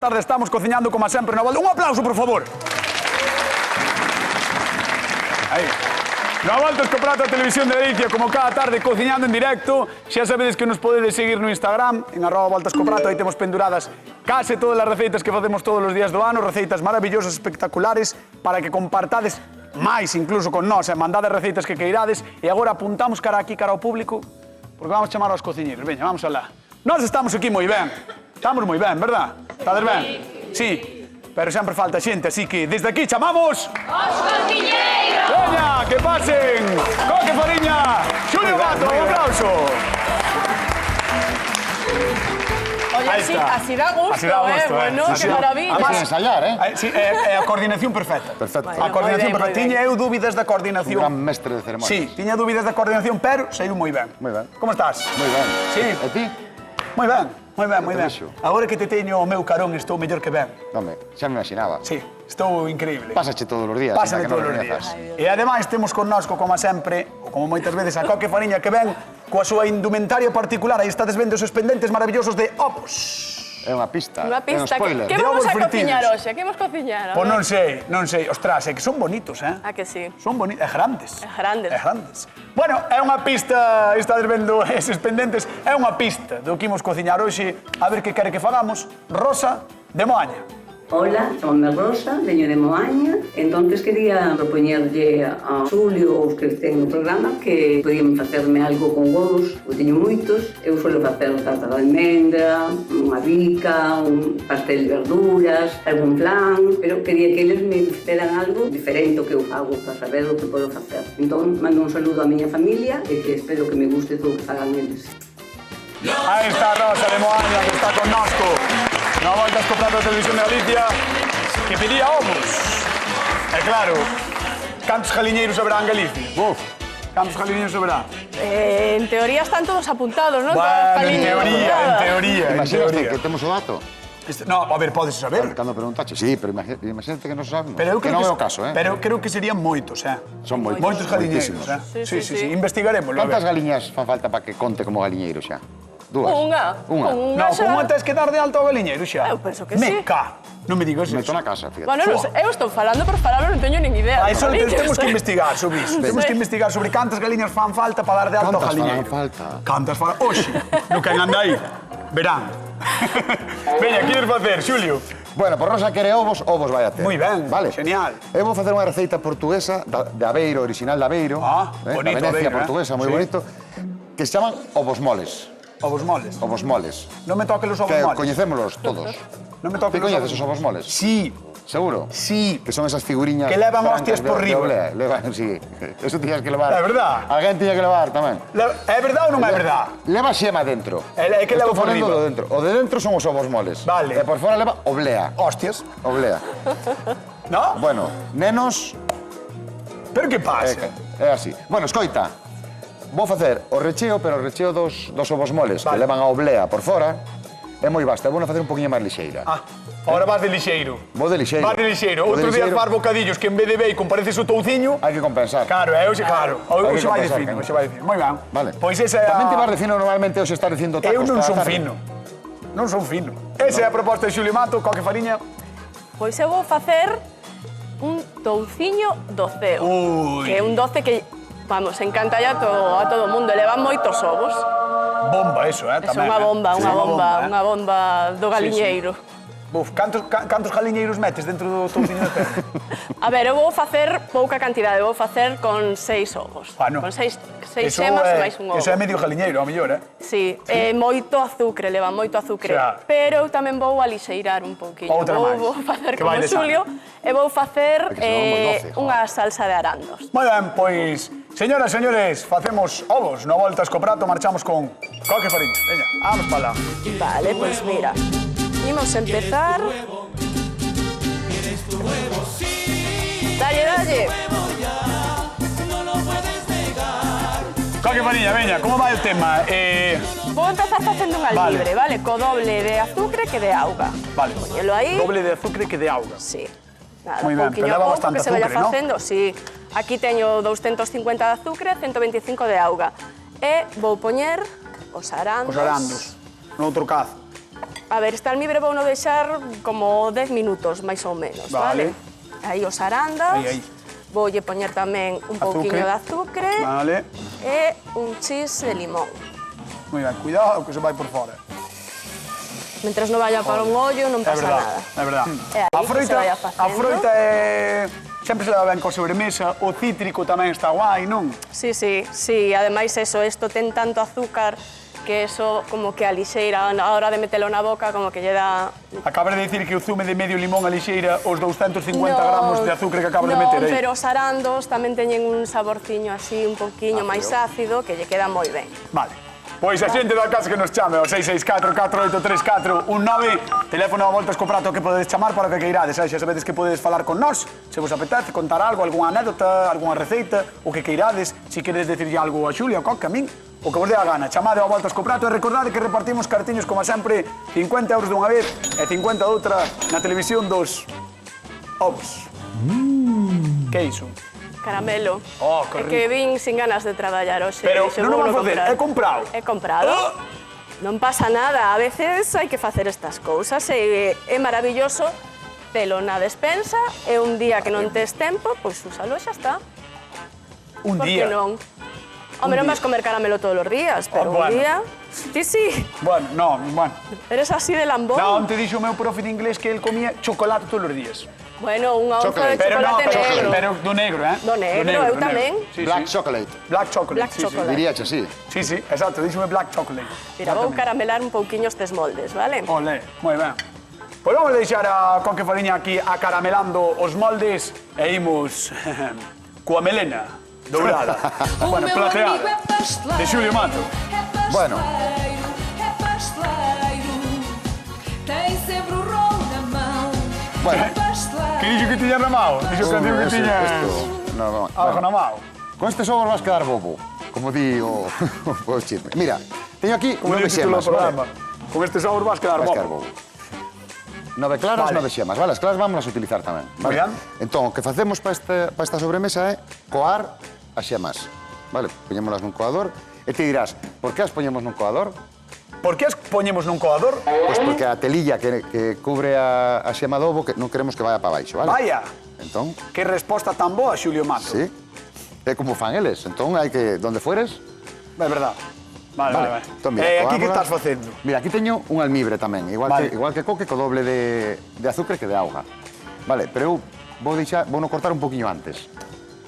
Tarde estamos cociñando como sempre na volta. Un aplauso, por favor. Aí. Na volta Escoprato a Televisión de Galicia, como cada tarde cociñando en directo. Xa sabedes que nos podedes seguir no Instagram, en @voltascoprato, aí temos penduradas case todas as receitas que facemos todos os días do ano, receitas maravillosas, espectaculares, para que compartades máis incluso con nós, e mandades receitas que queirades. E agora apuntamos cara aquí, cara ao público, porque vamos chamar aos cociñeiros. Veña, vamos alá. Nós estamos aquí moi ben. Estamos moi ben, verdad? Estades ben? Sí. Pero sempre falta xente, así que desde aquí chamamos... ¡Os cociñeiros! Veña, que pasen! Coque Fariña, Xulio Mato, un aplauso. Oye, así da gusto, Bueno, Sí, qué maravilla. Además, ensayar, Sí, é a coordinación perfecta. Perfecto. A coordinación perfecta. Tiña eu dúbidas da Un coordinación. gran mestre de ceremonias. Sí, tiña dúbidas da coordinación, pero saiu moi ben. Moi ben. Como estás? Moi ben. Sí. E ti? Moi ben, moi ben, moi te ben. vexo. Agora que te teño o meu carón, estou mellor que ben. Home, xa me imaginaba. Sí, estou increíble. Pásache todos os días. Pásame ainda que non todos os recoñezas. días. E ademais temos connosco, como sempre, ou como moitas veces, a Coque Fariña, que ven coa súa indumentaria particular. Aí estades vendo esos pendentes maravillosos de Opus. É unha pista. Unha pista. É un spoiler. Que De vamos ovos a cociñar fritidos. hoxe? Que vamos cociñar? Pois non sei. Ostras, é que son bonitos, eh? A que sí? Son bonitos, é grandes. É grandes. É grandes. Bueno, é unha pista, estades vendo eses pendentes, é unha pista do que imos cociñar hoxe, a ver que quere que fagamos. Rosa de Moaña. Hola, chamo-me Rosa, veño de Moaña. Entonces quería propoñerlle a Xulio, os que ten no programa, que podían facerme algo con ovos. Eu teño moitos. Eu suelo facer tarta de almendra, unha bica, un pastel de verduras, algún flan, pero quería que eles me fixeran algo diferente ao que eu fago para saber o que podo facer. Entón, mando un saludo á miña familia e que espero que me guste todo o que fagan eles. Aí está Rosa de Moaña, que está connosco. Na volta Escoprato a Televisión de Galicia, que pedía ovos. E claro, cantos jaliñeiros haberá en Galicia? Cantos jaliñeiros haberá? En teoría están todos apuntados, ¿no? Bueno, en teoría. Imagínate que temos o dato. No, a ver, podes saber. Cando preguntache, sí, pero imagínate que non sabemos. Pero eu que creo non é o caso, eh? Pero creo que serían moitos, eh? Son moitos. Moitos jaliñeiros, moitísimos. eh? Sí. Investigaremos. Cantas galiñas fan falta para que conte como galiñeiro xa? Dúas? Unha. No, con unha tes que dar de alto ao galiñeiro xa. Eu penso que sí. Meca. Non me digas Meto eso. na casa, fíjate. Bueno, eu estou falando por falar, non teño nin idea. Eso Jolín, temos que sei. investigar sobre iso. Temos que investigar sobre cantas galiñas fan falta para dar de alto ao Cantas galiñeiro. fan falta? Cantas fan... Oxe, no que anda aí. Verán. Veña, queres facer, Xulio? Bueno, por Rosa quere ovos, ovos vai a ter. Moi ben, vale. genial. Eu vou facer unha receita portuguesa de Aveiro, original de Aveiro. Bonito da Venecia Aveiro, portuguesa, moi Sí. bonito. Que se chaman ovos moles. Ovos moles. Ovos moles. Non me toques os ovos Que moles. coñecémolos todos. Non me toques Ti coñeces os ovos moles? Sí, Seguro? sí. Que son esas figuriñas... Que levan francas hostias por de riba. oblea. Levan, sí. Eso tiñas que levar. É verdad. Alguén tiña que levar tamén. É verdade ou non é verdade? Leva xema dentro. É que leva Estou por falando riba. do dentro. O de dentro son os ovos moles. Vale. E por fora leva oblea. Hostias. Oblea. No? Bueno, nenos... Pero que pasa? É así. Bueno, escoita. Vou facer o recheo, pero o recheo dos ovos moles, Vale. que levan a oblea por fora, é moi basta. Vou facer un poquinho máis lixeira. Ahora vas de lixeiro. Vou de lixeiro. Vas de lixeiro. Vou de Outro día lixeiro. faz bocadillos que en vez de bacon pareces o touciño. Hai que compensar. Claro, hoxe claro. Hai que Hoxe vai de compensar, fino, claro. hoxe vai de fino. Moi ben. Vale. Pois esa é a... Tamén te vas de fino normalmente hoxe estar dicindo tacos. Eu non toda a son tarde. fino. Non son fino. Esa é a proposta de Xulio Mato, Coque Fariña. Pois eu vou facer un touciño doceo. Ui. Que é un doce que, vamos, encanta a todo o mundo. Levan moitos ovos. Bomba eso, É tamén. unha bomba, Sí, unha bomba do galiñeiro. Buf, cantos jaliñeiros metes dentro do touciño de perro? A ver, eu vou facer pouca cantidade, vou facer con 6 ovos. Ah, no. Con 6 Eso xemas é- e máis un ovo. Eso é medio jaliñeiro, ao mellor, eh? Sí, moito azucre, leva moito azucre. Xa. Pero eu tamén vou alixeirar un pouquiño. Outra máis. Vou facer Que como vai de sal. Xulio e vou facer Porque senón moi doce, joder. unha salsa de arandos. Moi ben, pois, señoras e señores, facemos ovos. No voltas co prato, marchamos con Coque Fariña. Veña, vamos para lá. Vale, pois mira, imos empezar. Dalle. Coque Fariña, veña, como vai o tema? Vou empezar facendo un Vale. allibre, vale? Co doble de azúcar que de auga. Vale. Poñelo aí. Doble de azúcar que de auga. Sí. Nada, Moi ben, pouquiño pero leva a pouco bastante que se vaya azucre, ¿no? facendo. Sí. Aquí teño 250 de azúcar, 125 de auga. E vou poñer os arandos. Os arandos. No outro cazo. A ver, este almíbre vou no deixar como 10 minutos, máis ou menos, Vale. vale? Aí os arandas. Aí. Voulle poñer tamén un pouquiño de azúcar Vale. e un chis de limón. Moi ben, cuidado que se vai por fora. Mentres non vaya para un ollo, non É pasa verdad, nada. é verdad. E aí que se vaya facendo. A froita é... Sempre se leva ben coa sobremesa, o cítrico tamén está guai, non? Sí, ademais eso, isto ten tanto azúcar que eso como que a lixeira, a hora de metelo na boca, como que lle dá... Acabas de dicir que o zume de medio limón a lixeira os 250 gramos de azúcar que acabas de meter aí. Non, pero os arandos tamén teñen un saborciño así, un pouquiño máis ácido, que lle queda moi ben. Vale. Pois a xente da casa que nos chame ao 664-4834-19, teléfono a voltas co prato que podedes chamar para que queirades. Xa sabedes que podedes falar con nós, se vos apetece, contar algo, algunha anécdota, algunha receita, o que queirades, se queredes decirlle algo a Xulia, a Coca, a min, o que vos dé a gana. Chamade ao voltas co prato e recordade que repartimos cartiños, como sempre, 50 euros dunha vez e 50 doutra na televisión dos ovos. Que é iso? Caramelo. Oh, É que que vin sin ganas de traballar hoxe. Pero dixen, non o vouno vas facer, comprar. é comprado. É comprado. Non pasa nada, a veces hai que facer estas cousas e é maravilloso telo na despensa e un día que non tes tempo, pois úsalo e xa está. Un Por día. que non? Home, non vas comer caramelo todos os días, pero bueno. un día... Sí. Bueno, non, bueno. Eres así de lambón. Non, te dixo o meu profe de inglés que el comía chocolate todos os días. Bueno, unha onza de Pero non, chocolate negro. pero do negro, eh? Do negro, eu tamén. Sí, Black sí. chocolate. Black chocolate, Black sí, chocolate. Diríache así. Sí, sí, exacto, díxome black chocolate. Mira, vou Exactamente. caramelar un pouquiño estes moldes, vale? Ole, moi ben. Pois vamos deixar a Coque Fariña aquí acaramelando os moldes e imos coa melena dourada, bueno, plateada, de Xulio Mato. Bueno. É pasteleiro, tem sempre o rolo na mão. Bueno. Que dixo que tiña ramao? Dixo que digo que tiña No, algo na mao. Con estes ovos vas quedar bobo, como di o chisme. Mira, teño aquí Como 9 dice o título do xemas, programa. vale? Con estes sabor vas quedar Vas quedar bobo. bobo. 9 claras, Vale. 9 xemas, vale? As claras vamos a utilizar tamén. Moi Vale? ben. Entón, o que facemos para esta sobremesa é coar as xemas. Vale? Poñémolas nun coador e ti dirás, por que as poñemos nun coador? Por que as poñemos nun coador? Pois porque a telilla que cubre a xema do ovo que non queremos que vaya para baixo, vale? Vaya, Entón, que resposta tan boa, Xulio Mato. sí, é como fan eles. Entón, hai que, donde fueres, É verdad. Vale, vale, vale. Entón, mira, Aquí que coámolas. estás facendo? Mira, aquí teño un almibre tamén, Vale. igual que coque, co doble de azúcar que de auga. Vale, pero eu vou no cortar un poquinho antes.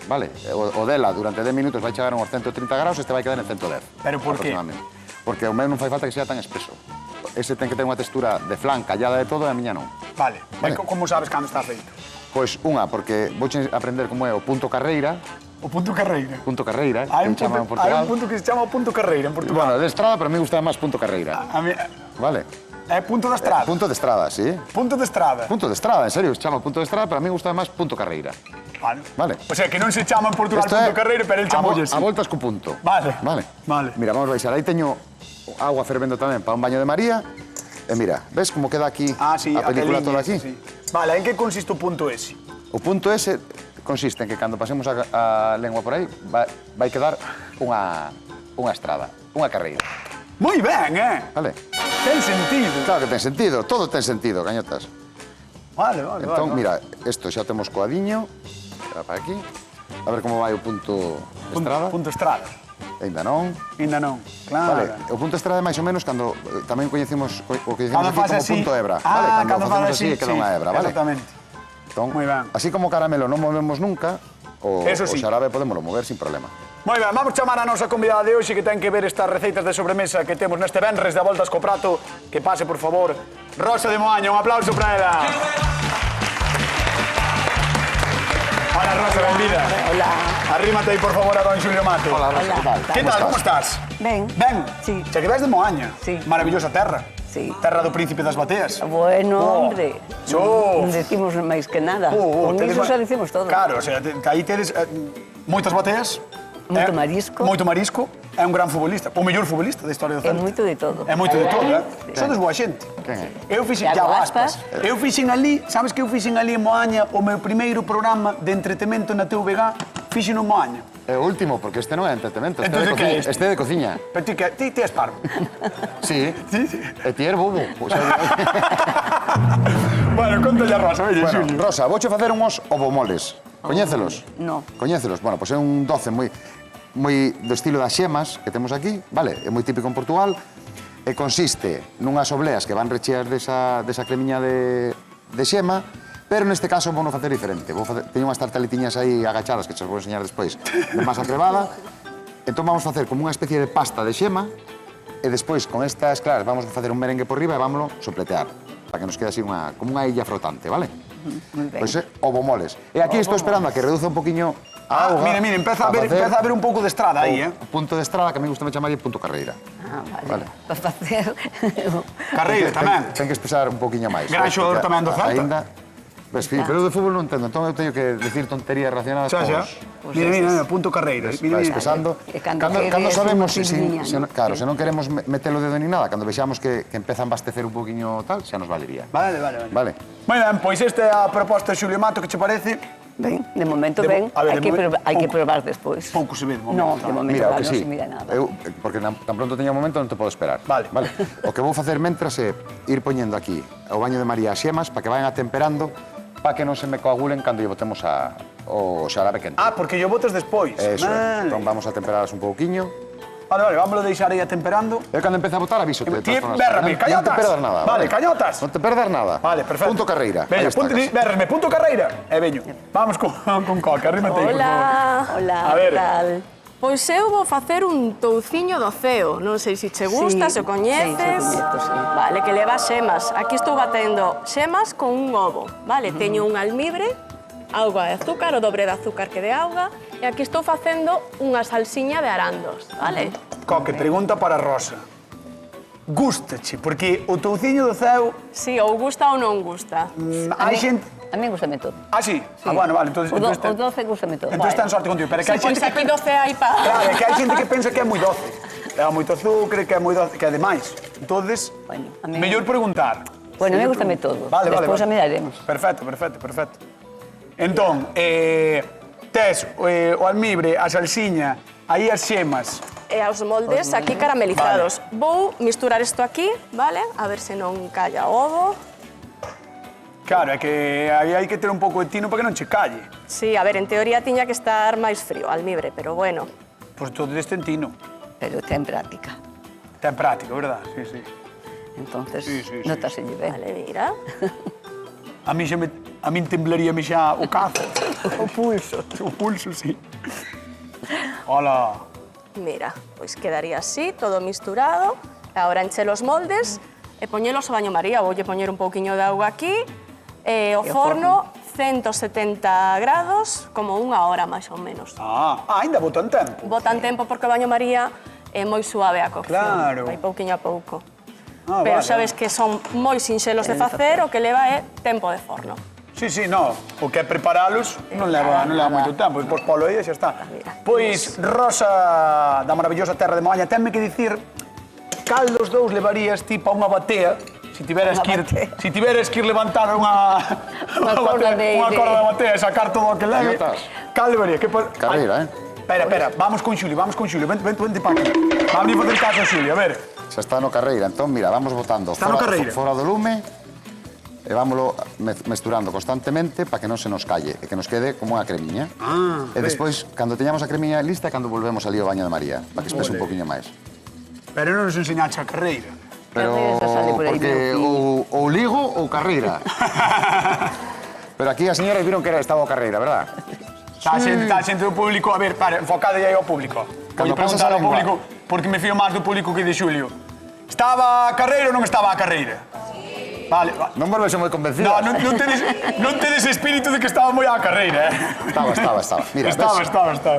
Vale, o dela durante 10 minutos vai chegar a uns 130 graus e este vai quedar en 110. Pero por qué? aproximadamente. Porque o meu non fai falta que sea tan espeso. Ese ten que ter unha textura de flan, callada de todo, e a miña non. Vale. Vale. E como sabes cando está feito? Pois unha, porque vouche aprender como é o punto carreira, O punto carreira. Hai un que chama en punto, hai Portugal. un punto que se chama o punto carreira en Portugal. Bueno, de estrada, pero a mí gusta máis punto carreira. A mí, Vale? é punto da estrada. Punto de estrada, sí. Punto de estrada. Punto de estrada, en serio, se chama punto de estrada, pero a mí gusta máis punto carreira. Vale. Vale. O sea, que non se chama en Portugal Esto punto é carreira, pero el chamoulle así. a voltas co punto. Vale. Vale. Vale. Mira, vamos a baixar. Aí teño agua fervendo tamén para un baño de María. E mira, ves como queda aquí Ah, sí, a película aquel toda ese, aquí? sí. Vale, en que consiste o punto ese? O punto ese consiste en que cando pasemos a lengua por aí vai quedar unha estrada, unha carreira. Moi ben, Vale? Ten sentido. Claro que ten sentido, todo ten sentido, gañotas. Vale, vale, Entón, vale. mira, isto xa temos coadiño. Espera para aquí. A ver como vai o punto de estrada. Punto estrada. Ainda non. Ainda non. Claro. Vale, o punto estrada é máis ou menos cando tamén coñecemos o que Cando dicemos aquí faz como así. punto hebra, Ah, vale? cando faz facemos así, queda sí, unha hebra, vale? Exactamente. Entón, Moi ben. así como o caramelo non movemos nunca, Eso sí. o xarabe podémoslo mover sin problema. Moi ben, vamos chamar a nosa convidada de hoxe que ten que ver estas receitas de sobremesa que temos neste venres de Voltas co Prato. Que pase, por favor, Rosa de Moaña. Un aplauso para ela. Hola, Rosa, benvida. Hola. Arrímate aí, por favor, a don Xulio Mato. Hola, Rosa, Hola. que tal? Que tal, como estás? Ben. Ben? Sí. Xa que ves de Moaña. Sí. Maravillosa terra. Sí. Terra do Príncipe das Bateas. Bueno, Oh. hombre, Oh. non decimos máis que nada. Con tedes iso ma- xa dicimos todo. Claro, o sea, aí tedes moitas bateas. Moito marisco. Moito marisco. É un gran futbolista. O mellor futbolista da historia do É Celta. moito de todo. É moito de todo, Sodes boa xente. Quen é? Eu fixen, Iago Iago Aspas. Aspas. Eu fixen ali, sabes que eu fixen ali en Moaña o meu primeiro programa de entretemento na TVG, fixen en Moaña. É o último, porque este non é entretenimento, Entonces, que é este? este é de cociña. Pero ti és parvo. Sí, e ti é bobo. Bueno, contalle a Rosa, oye, Bueno, Xulio. Rosa, vouche facer uns ovomoles. Coñécelos? No. Coñécelos? Bueno, pois é un doce moi do estilo das xemas que temos aquí, vale? É moi típico en Portugal e consiste nunhas obleas que van recheas desa cremiña de xema, pero neste caso vou non facer diferente. Teño unhas tartaletiñas aí agachadas que che vou enseñar despois de masa crebada. Entón vamos facer como unha especie de pasta de xema e despois con estas claras vamos a facer un merengue por riba e vámoslo sopletear para que nos quede así como unha illa flotante, vale? Moi ben. Pois é ovomoles. E aquí estou esperando a que reduza un poquinho a auga. Mira, empeza a ver un pouco de estrada aí, O punto de estrada que a mí gusta me chamar punto carreira. Ah, Vale. vale. Para facer... Carreira tamén. Ten que espesar un poquinho máis. Gran xogador tamén do Celta. Ainda... Ves, pero de fútbol non entendo, entón eu teño que decir tonterías relacionadas Xa, xa. con... Mira, punto carreira. Mira, Vais mira. pesando. E cando Cando quedes sabemos, unha pidiña, ¿no? claro, se non queremos meter o dedo ni nada, cando vexamos que empeza a embastecer un poquinho tal, xa nos valería. Vale. Vale. Moi ben, pois esta é a proposta de Xulio Mato, que che parece? Ben, de momento De ben, a ver, hai que pouco. probar despois. Pouco se ve, de momento, No, claro. de momento Mira, o claro, que non sí, se mira nada. eu, porque tan pronto teña un momento non te podo esperar. Vale. O que vou facer mentras é ir poñendo aquí o baño de María as xemas para que vayan atemperando para que non se me coagulen cando lle botemos o xarabe quente. Ah, porque yo botas despois. Eso, Vale. entón vamos a temperalas un pouquiño. Vale, vámonos deixar aí atemperando. Eu cando empece a botar aviso. Ti, bérrame, cañotas. Non te perdas nada. Vale, cañotas. Non te perdas nada. Vale, perfecto. Punto carreira. Veña, Aí estás. bérrame, punto carreira. E veño. Vamos con Coca, arrímate aí, por favor. Hola. Hola, A ver. que tal? Pois eu vou facer un touciño do ceo. Non sei se che gusta, se o coñeces. Sí, se coñezo, sí. Vale, que leva xemas. Aquí estou batendo xemas con un ovo. Vale, teño un almibre, auga e azúcar, o dobre de azúcar que de auga. E aquí estou facendo unha salsiña de arandos, vale? Coque, pregunta para Rosa. Gústache, porque o touciño do ceo... Si, ou gusta ou non gusta. Hai xente... A mí gustame todo. Ah, sí? Ah, bueno, vale, entonces... O doce gustame todo. Entonces ten sorte contigo, pero é que hai Pois xente aquí que... doce hai pa... Claro, é que hai xente que pensa que é moi doce. Leva moito azúcar, que é moi doce, que é demais. Entonces, Bueno, a mí- mellor preguntar. Bueno, a mí gustame todo. Vale, Despois vale. a miraremos. Perfecto. Entón, tes o almibre, a salsiña, aí as xemas. E aos moldes aquí caramelizados. Vou misturar isto aquí, vale? A ver se non calla o ovo. Claro, é que aí hai que ter un pouco de tino para que non che calle. Sí, a ver, en teoría tiña que estar máis frío o almibre, pero bueno. Pois todo deste en tino. Pero ten práctica. Ten práctico, verdad? Sí, sí. Entonces, Sí, sí, sí. notaselle ben. Vale, mira. A min temblaríame xa o cazo. O pulso, sí. Hola. Mira, pois quedaría así, todo misturado. Ahora enche los moldes e poñelos ao baño María. Voulle poñer un pouquiño de auga aquí. E o forno, 170 grados, como unha hora máis ou menos. Ainda botan tempo. Botan tempo porque o baño María é moi suave a cocción. Claro. Vai pouquiño a pouco. vale. Pero sabes que son moi sinxelos de facer, o que leva é tempo de forno. Sí, no, o que é preparalos non leva moito tempo, pois polo aí e xa está. Mira. Pois Rosa da maravillosa terra de Moaña, tenme que dicir cal dos dous levarías ti pa unha batea se tiveras que ir levantar unha corda da batea e sacar todo o que leve. Cañotas. Cal levarías? Carreira, Espera, vamos con Xulio, vente pa aquí. Vamos a facer caso a Xulio, a ver. Xa está no carreira, entón, mira, vamos botando Está no carreira. fora do lume e vámoslo mesturando constantemente para que non se nos calle e que nos quede como unha cremiña. E despois, cando teñamos a cremiña lista, cando volvemos ali ao baño de María, para que espese un poquinho máis. Pero non nos enseñaxe a carreira. Pero, Carreira xa sale por aí, porque meu ou ligo ou carreira. Pero aquí as señoras viron que estaba o carreira, verdad? Está a xente do público, a ver, para, enfocade aí ao público. Cando Voy preguntar pasas a ao lengua. público, porque me fío máis do público que de Xulio. Estaba a carreira ou non estaba a carreira? Sí. Vale, Non volves moi convencido. No, non tedes espírito de que estaba moi á carreira, Estaba. Mira, Estaba.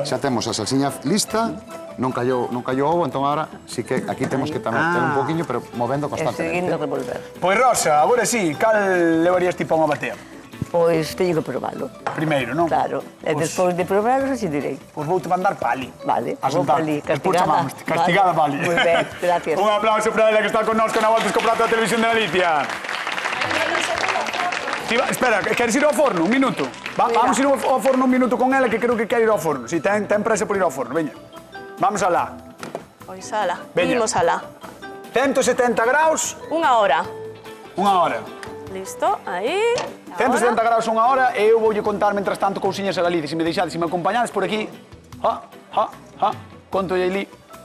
Xa temos a salsiña lista, non callou o ovo, entón agora sí que aquí temos que tamén ter un poquinho, pero movendo E seguindo constantemente. revolver. Pois Rosa, agora sí, cal levarías ti pa unha batea? Pois teño que probalo. Primeiro, non? Claro. E despois de probarlo, así direi. Pois vou-te mandar pali. Vale, A vou sentar. pali, Despois castigada. chamamos, castigada pali. Moi ben, gracias. Un aplauso para ela que está connosco na Volta Escoplato da Televisión de Galicia. Espera, queres ir ao forno? Un minuto. Vamos ir ao forno un minuto con ela, que creo que quer ir ao forno. Si, ten presa por ir ao forno, veña. Vamos alá. Pois ala, Veña. imos alá. 170 graus, Unha hora. unha hora. Listo, aí. 170 graus unha hora e eu voulle contar, mentras tanto, cousiñas a Galicia. Se me deixades, se me acompañades por aquí, contolle ali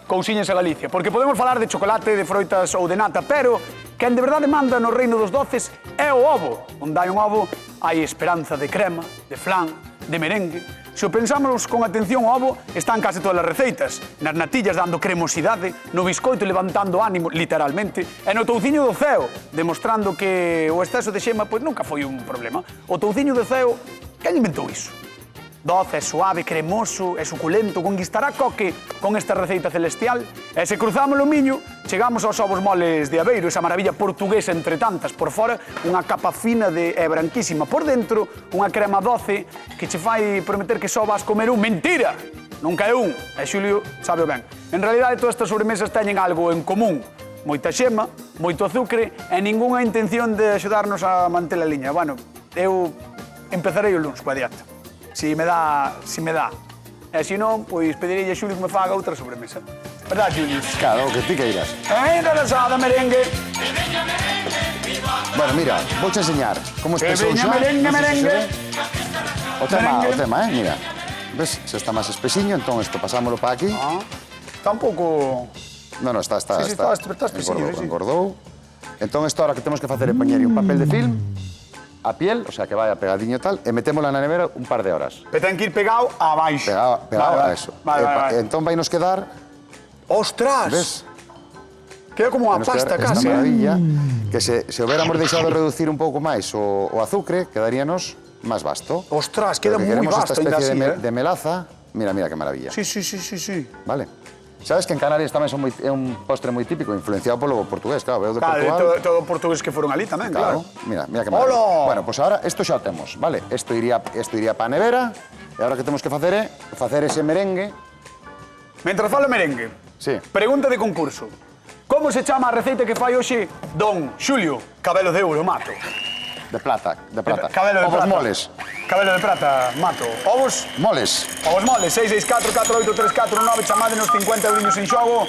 cousiñas a Galicia. Porque podemos falar de chocolate, de froitas ou de nata, pero quen de verdade manda no reino dos doces é o ovo. Onde hai un ovo, hai esperanza de crema, de flan, de merengue. Se o pensamos con atención, o ovo está en case todas as receitas. Nas natillas dando cremosidade, no biscoito levantando ánimo, literalmente, e no touciño do ceo, demostrando que o exceso de xema pois nunca foi un problema. O touciño do ceo, quen inventou iso? Doce, suave, cremoso e suculento, conquistará coque con esta receita celestial. E se cruzamos o miño, chegamos aos ovos moles de Aveiro, esa maravilla portuguesa entre tantas. Por fora, unha capa fina e branquísima. Por dentro, unha crema doce que che fai prometer que só vas comer un. Mentira! Nunca é un. E Xulio sabe ben. En realidade, todas estas sobremesas teñen algo en común. Moita xema, moito azucre e ningunha intención de axudarnos a manter a liña. Bueno, eu empezarei o lunes coa dieta. Si me dá. E se non, pois pedirei a Xulio que me faga outra sobremesa. Verdad, Xulio? Claro, o que ti queiras. Enrasada, merengue. Bueno, mira, vouche enseñar como espesou veña xa. merengue, Non sei se merengue. se ve. O tema, mira. Ves, se está máis espesiño, entón isto pasámoslo para aquí. Está un pouco... No, está Sí, está espesiño, sí. engordou. Entón isto ahora que temos que facer é poñerlle un papel de film a piel, o sea, que vaya pegadiño tal, e metémola na nevera un par de horas. Pero ten que ir pegado a baixo. Pegado a eso. Vale. Entón vai nos quedar, Ostras! ves? Queda como unha Vai nos pasta quedar esta casi, maravilla, que se hubiéramos deixado reducir un pouco máis o azucre, quedaríanos máis vasto. Ostras, queda Pero que moi queremos vasto esta ainda especie así, de melaza. Mira que maravilla. Sí. Vale. Sabes que en Canarias tamén é un postre moi típico, influenciado polo portugués, claro, veo de Claro, Portugal. todo portugués que foron ali tamén, claro. Mira que maravilla. Hola. Bueno, pues ahora isto xa o temos, vale? Isto iría para a nevera, e agora que temos que facer é facer ese merengue. Mentras falo merengue, Sí. pregunta de concurso. Como se chama a receita que fai hoxe Don Xulio Cabelo de Ouro Mato? De plata. Cabelo de Ovos prata. moles. Cabelo de prata, Mato. Ovos Moles. moles, 664-4834-9, chamádenos 50 euros en xogo.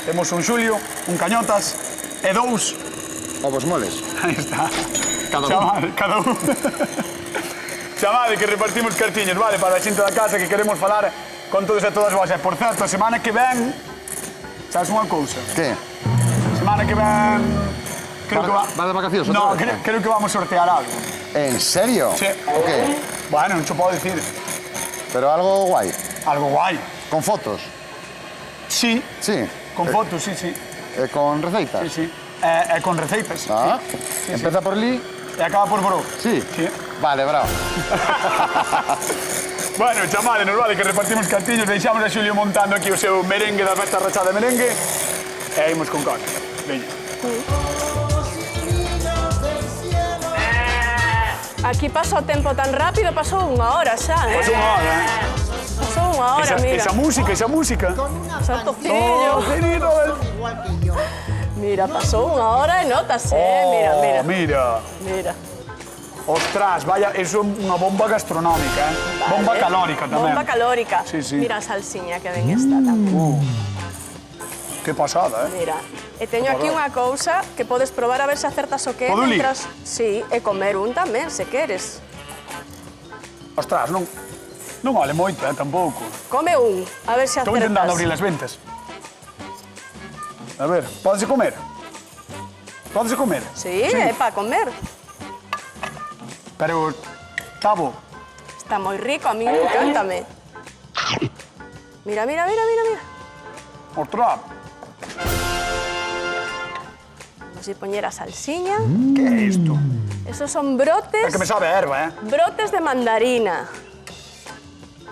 Temos un Xulio, un Cañotas e dous. Ovos moles. Aí está. Cada un. Chamade, cada un. Chamade, que repartimos cartiñas, vale, para a xente da casa que queremos falar con todos e todas vos. E, por certo, a semana que ven, sabes unha cousa? Que? Semana que ven... Creo que va... Va de vacacións? No, outra vez? creo que vamos a sortear algo. En serio? Sí. O qué? Bueno, non te podo dicir. Pero algo guai. Algo guai. Con fotos. Sí, Sí. con fotos, sí. Con receitas. Sí. E con receitas. Ah, Sí. empeza por li. E acaba por bro. Sí. Sí. Vale, bravo. Bueno, chamade, nos vale que repartimos cartiños, deixamos a Xulio montando aquí o seu merengue da festa rachada de merengue e imos con coca. Veña. Aquí pasou o tempo tan rápido, pasou unha hora xa, Pasou unha hora, Pasou unha hora, mira. Esa música. Xa tociño. querido. Mira, pasou unha hora e notase, mira. Ostras, vaya, eso é unha bomba gastronómica, Bomba calórica tamén. Bomba calórica. Sí. Mira a salsiña que ben está tamén. Que pasada, Mira, e teño aquí unha cousa que podes probar a ver se acertas o que é Podo li? mentras... Sí, e comer un tamén, se queres. Ostras, non vale moito, tampouco. Come un, a ver se Estou acertas. intentando abrir as ventas. A ver, pódese comer? Pódese comer? Sí, é para comer. Pero, Tabo, Está moi rico, a mí encántame. Mira. ostras, Vamos a poñer a salsiña. que é isto? Esos son brotes... É que me sabe a erva, Brotes de mandarina.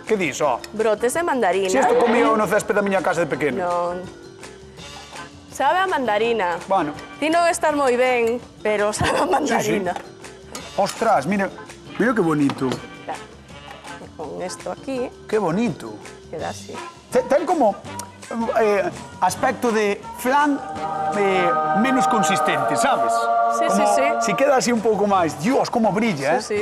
Que dis, ó? Brotes de mandarina. Si isto comía no césped da miña casa de pequeno. Non. Sabe a mandarina. Bueno, Ti non estar moi ben, pero sabe a mandarina. ostras, mira que bonito. Claro. E con esto aquí, Que bonito. queda así. Ten como aspecto de flan menos consistente, sabes? Sí, Como sí. Si queda así un pouco máis. Dios, como brilla, Sí, sí.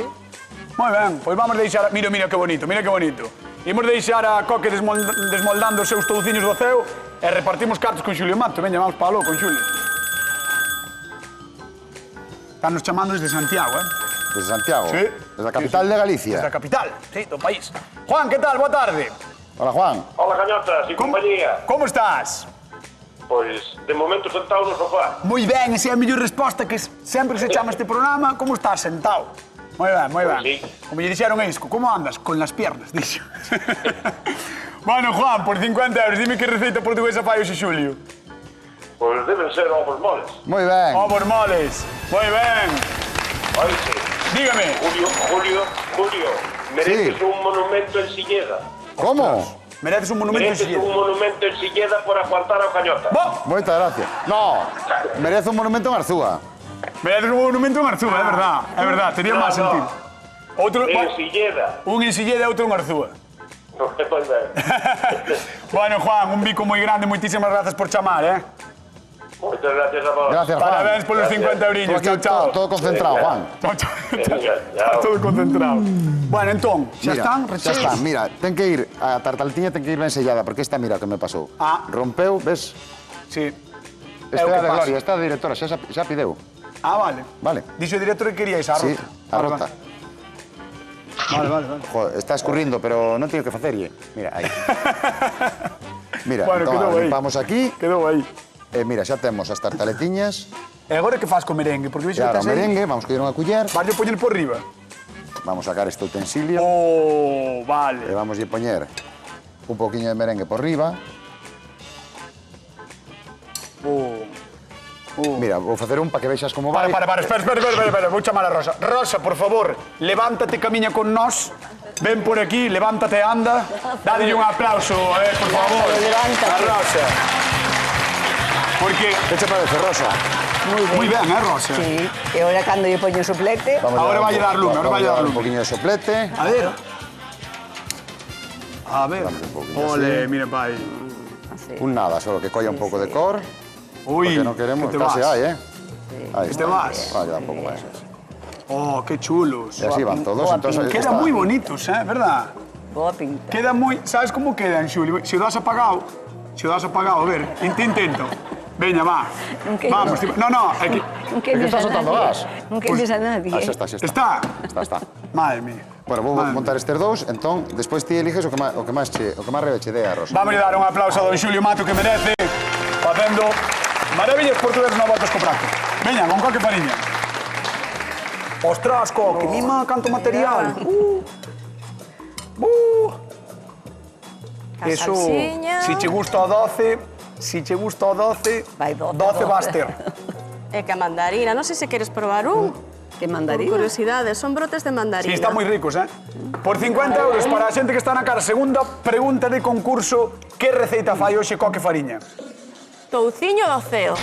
Moi ben, pois vamos deixar... Mira, mira que bonito, mira que bonito. Imos deixar a Coque desmoldando os seus touciños do ceo e repartimos cartas con Xulio Mato. Veña, vamos para aló con Xulio. Están nos chamando desde Santiago, Desde Santiago. Sí. Desde a capital de Galicia. Desde a capital, sí, do país. Juan, que tal? Boa tarde. Hola, Juan. Hola, gañotas e compañía. Como estás? Pois, de momento sentado no sofá. Moi ben, esa é a mellor resposta que sempre se chama este programa. Como estás sentado? Moi ben, moi ben. Sí. Como lle dixeron a Isco, como andas? Con las piernas, dixo. Bueno, Juan, por 50 euros, dime que receita portuguesa fai hoxe Xulio. Pois deben ser ovos moles. Moi ben. Ovos moles. Moi ben. Ai, sí. Dígame. Julio, mereces Sí. un monumento en Silleda. Como? Mereces un monumento en Mereces Silleda. un monumento en Silleda por aguantar ao cañota. Bo, Moitas gracias. No, merece un monumento en Arzúa. mereces un monumento en Arzúa, é verdad, tería No, máis no. sentido. Outro, En Silleda. un en Silleda e outro en Arzúa. Pois ben. Bueno, Juan, un bico moi grande, moitísimas grazas por chamar, Moitas gracias a vos. Gracias, Juan. Parabéns polos Gracias. 50 Todo eurillos, aquí, chao, chao. todo concentrado, Juan. Chao, chao. Venga, Está chao. todo concentrado. Bueno, entón, xa Mira, están, xa recheos? están. Mira, ten que ir, a tartaletiña ten que ir ben sellada, porque esta, mira, que me pasou. Ah. Rompeu, ves? Sí. Esta o é que a de pasa. Gloria, esta é a directora, xa pideu. Ah, vale. Vale. Dixo o director que queríais a Sí, rota. a rota. Vale. Joder, está escurrindo, pero non teño que facerlle. Mira, aí. Mira, Bueno, entón, quedou aí. limpamos aquí. Quedou aí. Mira, xa temos as tartaletiñas. E agora que faz co merengue? Porque vexo E que agora o estás aí. merengue, vamos coller unha culler. Vas a poñer por riba. Vamos a sacar este utensilio. Oh, E vale. vamos a poñer un poquinho de merengue por riba. Mira, vou facer un para que vexas como vai. Para, espera, vou chamar a Rosa. Rosa, por favor, levántate, camiña con nós. Ven por aquí, levántate, anda. Dale un aplauso, por favor. Levántate. A Rosa. Porque... Que che parece, Rosa? Moi ben, Rosa? Sí, e ahora cando lle poño o soplete, Vamos Ahora vai a dar lume, ahora vai a dar un lume. poquinho de soplete. A ver. A ver. Dame un poquinho Ole, mira, pai. así. Un nada, solo que colla un pouco de cor. Uy, Porque non queremos, que te casi vas. hai, Ahí Que te está. vas. Vale, un pouco máis. Oh, qué chulos. E así van todos, Boa entonces pinta. Quedan muy bonitos, ¿verdad? Boa pinta. Quedan muy... ¿Sabes cómo quedan, Xuli? Si o das apagado, a ver, intento. Veña, va. Non queres. Vamos, no, é que... Non queres está a soltando nadie. gas. Non queres a nadie. Ah, xa está, xa está. Está? Está. Madre mía. Bueno, vou Madre montar estes dous, entón, despois ti eliges o que máis rebeche dea, Rosa. Vamos a dar un aplauso a don Xulio Mato que merece facendo maravillas portuguesas no Voltas co Prato. Veña, con Coque Fariña. Ostras, Coque, mima canto material. A Eso, salsiña. si che gusta o 12, Vai, 12, 12 vas ter. E que a mandarina, non sei se queres probar un. Que Por mandarina. curiosidade, son brotes de mandarina. Sí, están moi ricos, Por 50 euros para a xente que está na cara. Segunda pregunta de concurso. Que receita fai hoxe Coque Fariña? Touciño do ceo.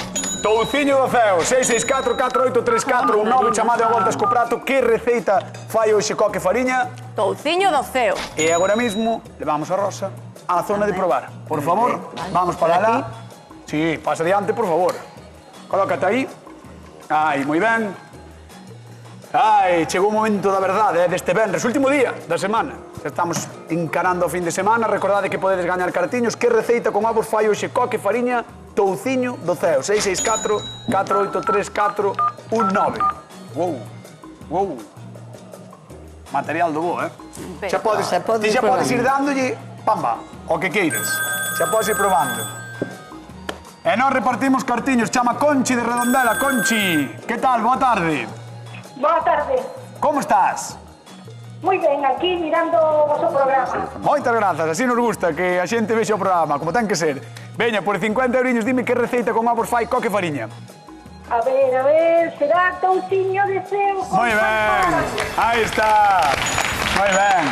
Touciño do ceo, 664-4834-19, chamade a Voltas co Prato. Que receita fai hoxe Coque Fariña? Touciño do ceo. E agora mismo levamos a Rosa á zona de probar. Por favor, vamos para lá. Sí, pasa diante, por favor. Colócate aí. Ai, moi ben. Ai, chegou o momento da verdade, deste venres, último día da semana. Xa estamos encarando o fin de semana. Recordade que podedes gañar cartiños. Que receita con avos fai hoxe Coque Fariña? Touciño do ceo, 664-4834-19. Wow. Material do bo, Xa podes, Xa podes ti xa ir podes ir probando. dándolle, pamba, o que queiras. Xa podes ir probando. E nós repartimos cartiños. Chama Conchi de Redondela. Conchi, que tal? Boa tarde. Boa tarde. Como estás? Moi ben, aquí mirando o vosso programa. Moitas grazas, así nos gusta que a xente vexe o programa, como ten que ser. Veña, por 50 eurinhos, dime que receita con avos fai Coque Fariña. A ver, será touciño de ceo con Moi ben, papas. aí está. Moi ben.